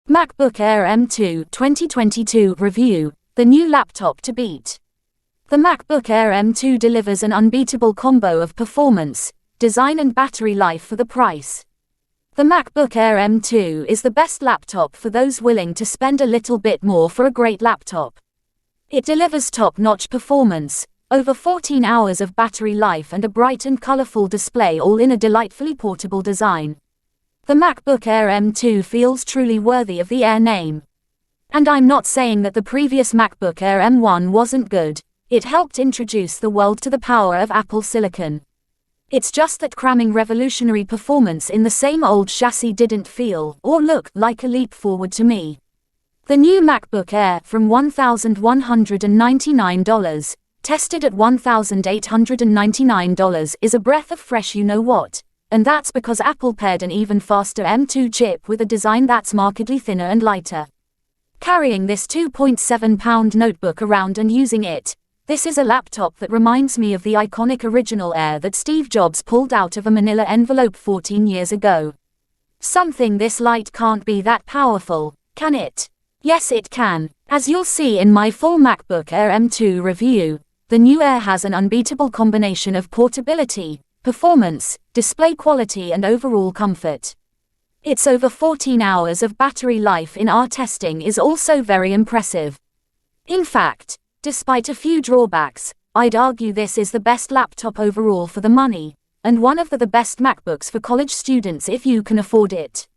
MacBook Air M2 2022 Review, the new laptop to beat. The MacBook Air M2 delivers an unbeatable combo of performance, design and battery life for the price. The MacBook Air M2 is the best laptop for those willing to spend a little bit more for a great laptop. It delivers top-notch performance, over 14 hours of battery life and a bright and colorful display, all in a delightfully portable design. The MacBook Air M2 feels truly worthy of the Air name. And I'm not saying that the previous MacBook Air M1 wasn't good. It helped introduce the world to the power of Apple Silicon. It's just that cramming revolutionary performance in the same old chassis didn't feel or look like a leap forward to me. The new MacBook Air from $1,199, tested at $1,899, is a breath of fresh you-know-what. And that's because Apple paired an even faster M2 chip with a design that's markedly thinner and lighter. Carrying this 2.7-pound notebook around and using it, this is a laptop that reminds me of the iconic original Air that Steve Jobs pulled out of a manila envelope 14 years ago. Something this light can't be that powerful, can it? Yes, it can. As you'll see in my full MacBook Air M2 review, the new Air has an unbeatable combination of portability, performance, display quality and overall comfort. Its over 14 hours of battery life in our testing is also very impressive. In fact, despite a few drawbacks, I'd argue this is the best laptop overall for the money, and one of the best MacBooks for college students if you can afford it.